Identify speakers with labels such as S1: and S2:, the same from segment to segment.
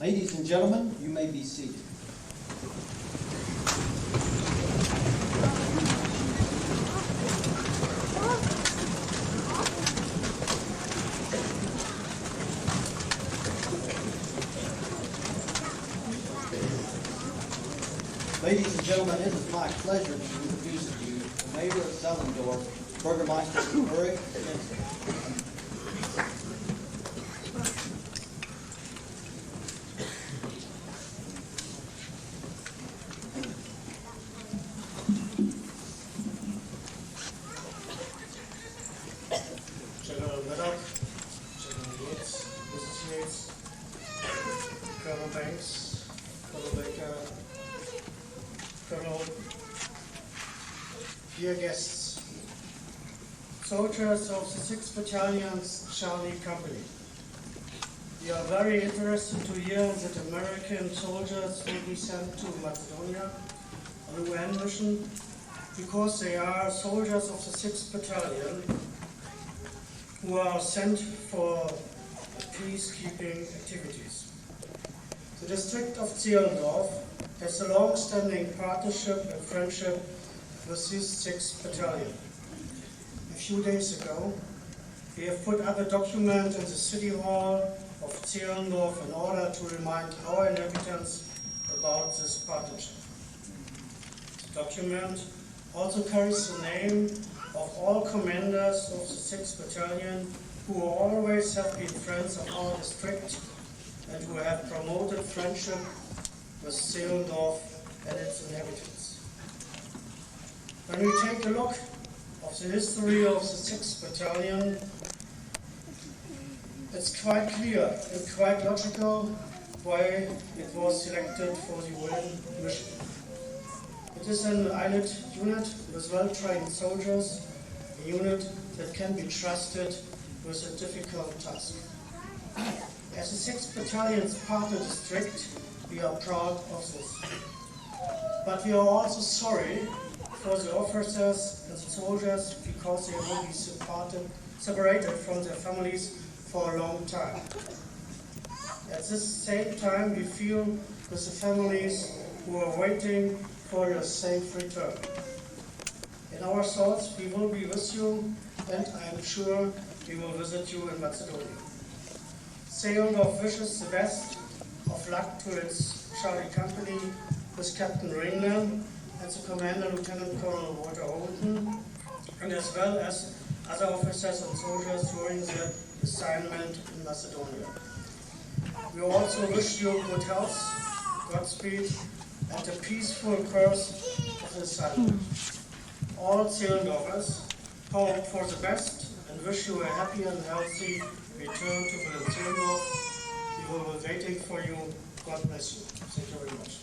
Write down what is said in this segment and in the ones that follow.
S1: Ladies and gentlemen, you may be seated. Ladies and gentlemen, it is my pleasure to introduce to you the Mayor of Zehlendorf, Bürgermeister Eberhard.
S2: General Maddox, General Yates, Mrs. Yates, Colonel Banks, Colonel Baker, Colonel, dear guests, soldiers of the 6th Battalion's Charlie Company. We are very interested to hear that American soldiers will be sent to Macedonia on a UN mission because they are soldiers of the 6th Battalion who are sent for peacekeeping activities. The district of Zehlendorf has a long-standing partnership and friendship with this 6th Battalion. A few days ago, we have put up a document in the City Hall of Zehlendorf in order to remind our inhabitants about this partnership. The document also carries the name of all commanders of the 6th Battalion who always have been friends of our district and who have promoted friendship with Zehlendorf and its inhabitants. When we take a look of the history of the 6th Battalion, it's quite clear and quite logical why it was selected for the UN mission. It is an elite unit with well-trained soldiers, a unit that can be trusted with a difficult task. As the 6th Battalion's partner district, we are proud of this. But we are also sorry for the officers and the soldiers because they will be separated from their families for a long time. At this same time, we feel with the families who are waiting for your safe return. In our thoughts, we will be with you, and I am sure we will visit you in Macedonia. Zehlendorf wishes the best of luck to its Charlie Company with Captain Ringland and the Commander Lieutenant Colonel Walter Holden, and as well as other officers and soldiers during their assignment in Macedonia. We also wish you good health, Godspeed, and a peaceful course of the assignment. All Zehlendorfers hope for the best and wish you a happy and healthy return to Berlin Zehlendorf. We will be waiting for you. God bless you. Thank you very much.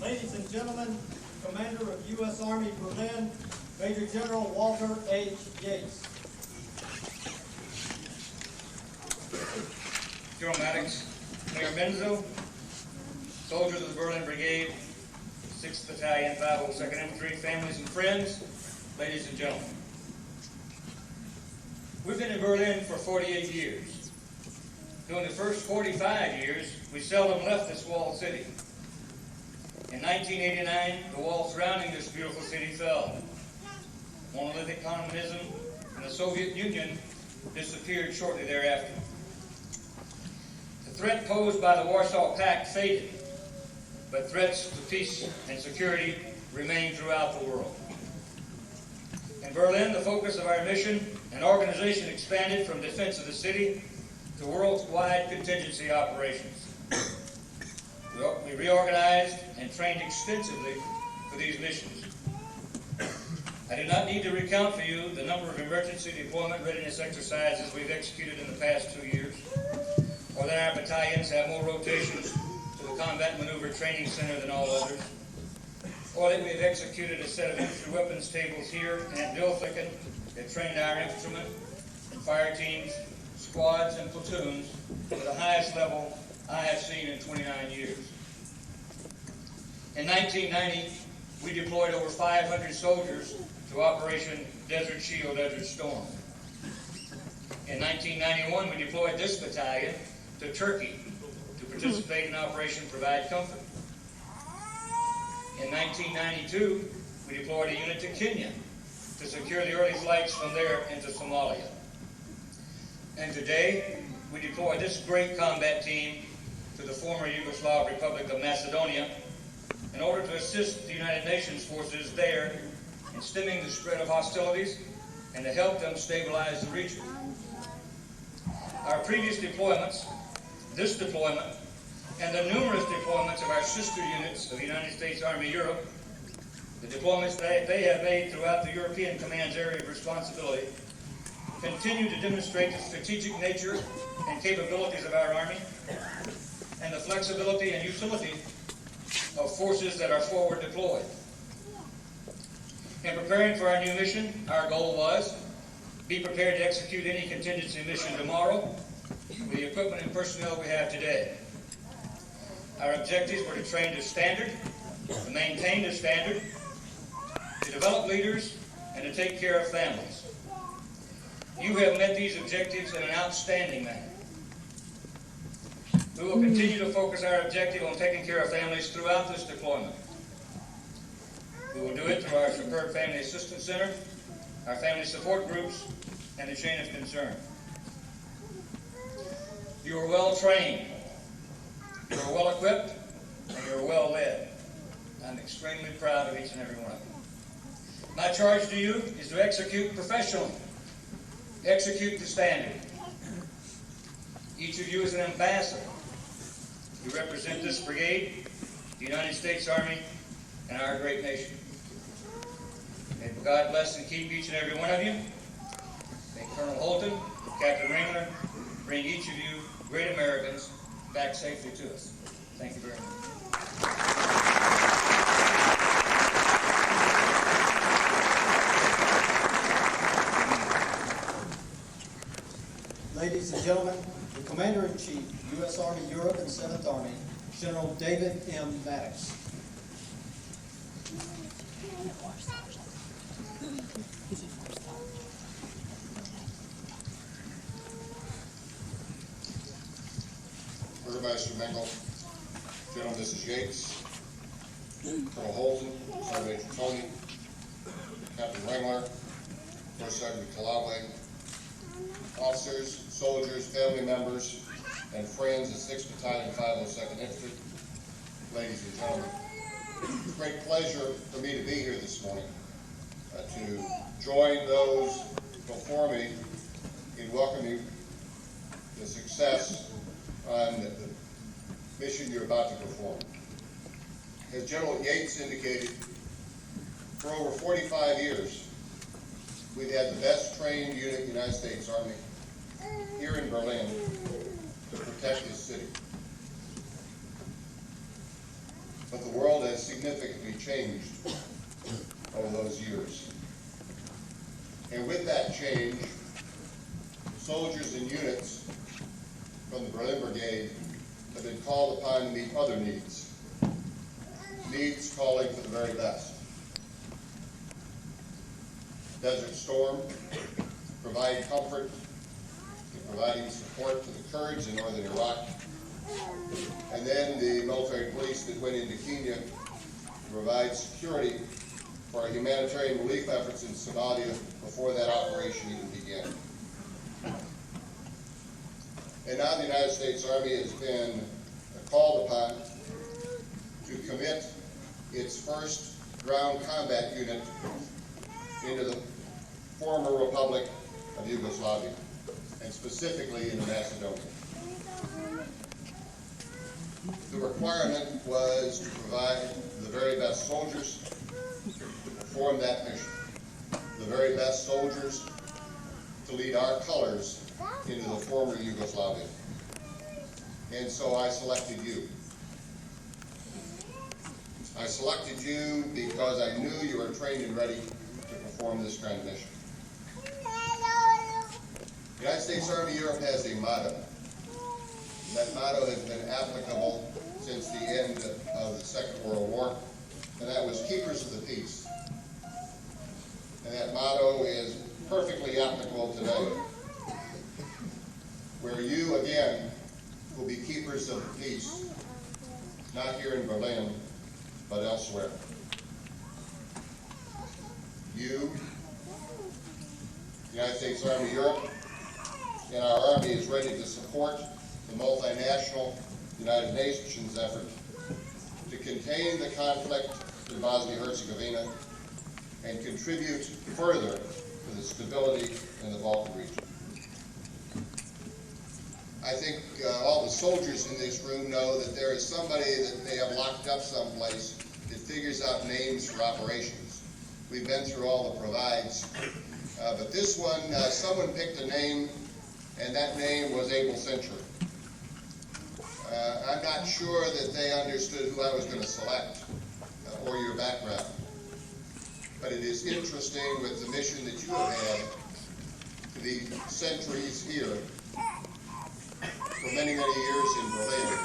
S1: Ladies and gentlemen, Commander of U.S. Army Berlin, Major General Walter H. Yates.
S3: General Maddox, Mayor Menzo, soldiers of the Berlin Brigade, 6th Battalion, 502nd Infantry, families and friends, ladies and gentlemen. We've been in Berlin for 48 years. During the first 45 years, we seldom left this walled city. In 1989, the wall surrounding this beautiful city fell. Monolithic communism and the Soviet Union disappeared shortly thereafter. The threat posed by the Warsaw Pact faded, but threats to peace and security remain throughout the world. In Berlin, the focus of our mission and organization expanded from defense of the city to worldwide contingency operations. We reorganized and trained extensively for these missions. I do not need to recount for you the number of emergency deployment readiness exercises we've executed in the past 2 years, or that our battalions have more rotations to the Combat Maneuver Training Center than all others, or that we have executed a set of infantry weapons tables here at Diepgen that trained our infantrymen, fire teams, squads, and platoons to the highest level I have seen in 29 years. In 1990, we deployed over 500 soldiers to Operation Desert Shield, Desert Storm. In 1991, we deployed this battalion to Turkey to participate in Operation Provide Comfort. In 1992, we deployed a unit to Kenya to secure the early flights from there into Somalia. And today, we deploy this great combat team to the former Yugoslav Republic of Macedonia in order to assist the United Nations forces there in stemming the spread of hostilities and to help them stabilize the region. Our previous deployments, this deployment, and the numerous deployments of our sister units of the United States Army Europe, the deployments that they have made throughout the European Command's area of responsibility, continue to demonstrate the strategic nature and capabilities of our Army and the flexibility and utility of forces that are forward deployed. In preparing for our new mission, our goal was be prepared to execute any contingency mission tomorrow with the equipment and personnel we have today. Our objectives were to train to standard, to maintain the standard, to develop leaders, and to take care of families. You have met these objectives in an outstanding manner. We will continue to focus our objective on taking care of families throughout this deployment. We will do it through our superb Family Assistance Center, our family support groups, and the chain of concern. You are well trained, you are well equipped, and you are well led. I'm extremely proud of each and every one of you. My charge to you is to execute professionally, execute the standard. Each of you is an ambassador. You represent this brigade, the United States Army, and our great nation. May God bless and keep each and every one of you. May Colonel Holton, Captain Ringler, bring each of you great Americans back safely to us. Thank you very much.
S1: Ladies and gentlemen, the Commander-in-Chief, U.S. Army Europe and 7th Army, General David M. Maddox.
S4: Bürgermeister Mengel, General Mrs. Yates, Colonel Holton, Sergeant Major Tony, Captain Ringler, First Sergeant Kalaway, officers, soldiers, family members, and friends of 6th Battalion 502nd Infantry, ladies and gentlemen. It's a great pleasure for me to be here this morning to join those before me in welcoming the success on the mission you're about to perform. As General Yates indicated, for over 45 years, we've had the best trained unit in the United States Army here in Berlin to protect this city. But the world has significantly changed over those years. And with that change, soldiers and units from the Berlin Brigade have been called upon to meet other needs calling for the very best. Desert Storm, provide comfort in providing support to the Kurds in northern Iraq, and then the military police that went into Kenya to provide security for our humanitarian relief efforts in Somalia before that operation even began. And now the United States Army has been called upon to commit its first ground combat unit into the former Republic of Yugoslavia, and specifically into Macedonia. The requirement was to provide the very best soldiers to perform that mission, the very best soldiers to lead our colors into the former Yugoslavia. And so I selected you. I selected you because I knew you were trained and ready to perform this kind of mission. The United States Army Europe has a motto. That motto has been applicable since the end of the Second World War, and that was Keepers of the Peace. And that motto is perfectly applicable today, where you, again, will be keepers of the peace, not here in Berlin, but elsewhere. You, the United States Army Europe, and our Army is ready to support the multinational United Nations effort to contain the conflict in Bosnia-Herzegovina and contribute further to the stability in the Balkan region. I think all the soldiers in this room know that there is somebody that they have locked up someplace that figures out names for operations. We've been through all the provides, But this one, someone picked a name, and that name was Able Century. I'm not sure that they understood who I was going to select or your background. But it is interesting with the mission that you have had to be sentries here for many, many years in Berlin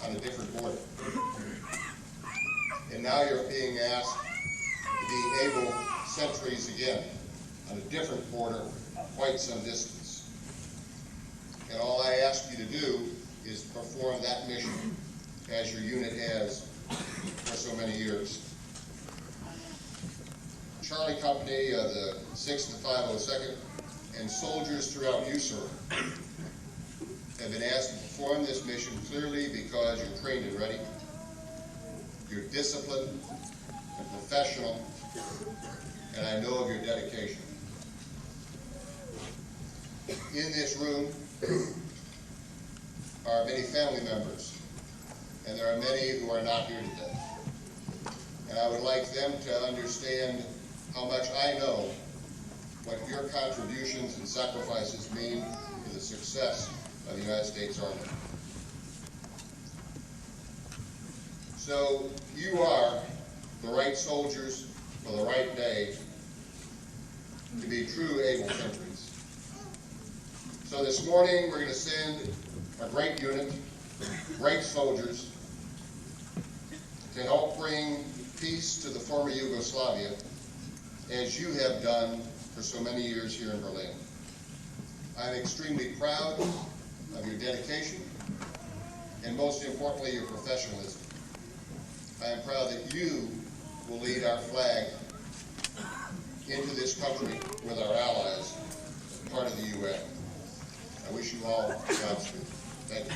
S4: on a different border. And now you're being asked to be able sentries again on a different border, quite some distance. And all I ask you to do is perform that mission as your unit has for so many years. Charlie Company, the 6th to 502nd, and soldiers throughout USER have been asked to perform this mission clearly because you're trained and ready, you're disciplined and professional, and I know of your dedication. In this room are many family members, and there are many who are not here today. And I would like them to understand how much I know what your contributions and sacrifices mean to the success of the United States Army. So you are the right soldiers for the right day to be true able sentries. So this morning we're going to send a great unit, great soldiers, to help bring peace to the former Yugoslavia, as you have done for so many years here in Berlin. I'm extremely proud of your dedication, and most importantly, your professionalism. I am proud that you will lead our flag into this country with our allies, part of the UN. I wish you all Godspeed. Thank you.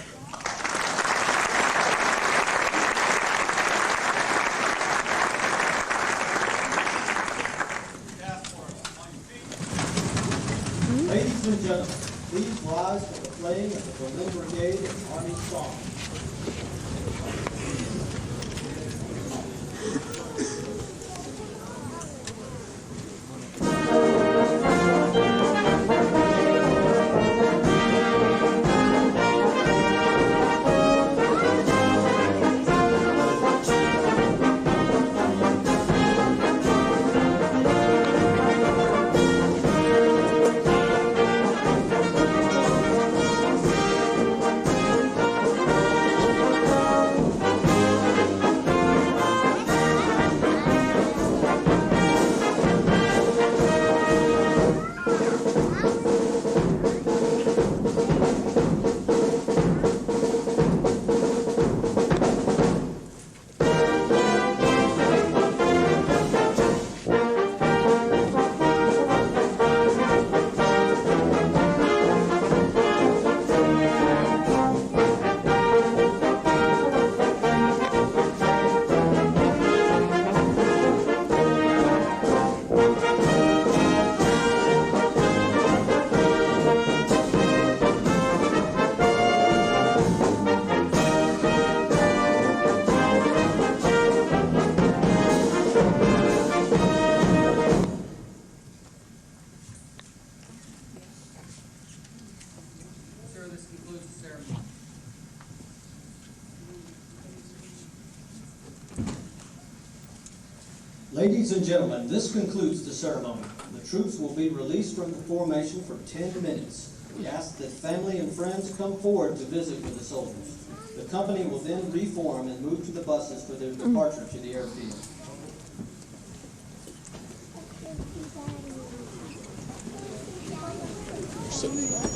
S1: Ladies and gentlemen, please rise for the playing of the Berlin Brigade and Army Song. Ladies and gentlemen, this concludes the ceremony. The troops will be released from the formation for 10 minutes. We ask that family and friends come forward to visit with the soldiers. The company will then reform and move to the buses for their departure to the airfield.
S5: Sitting.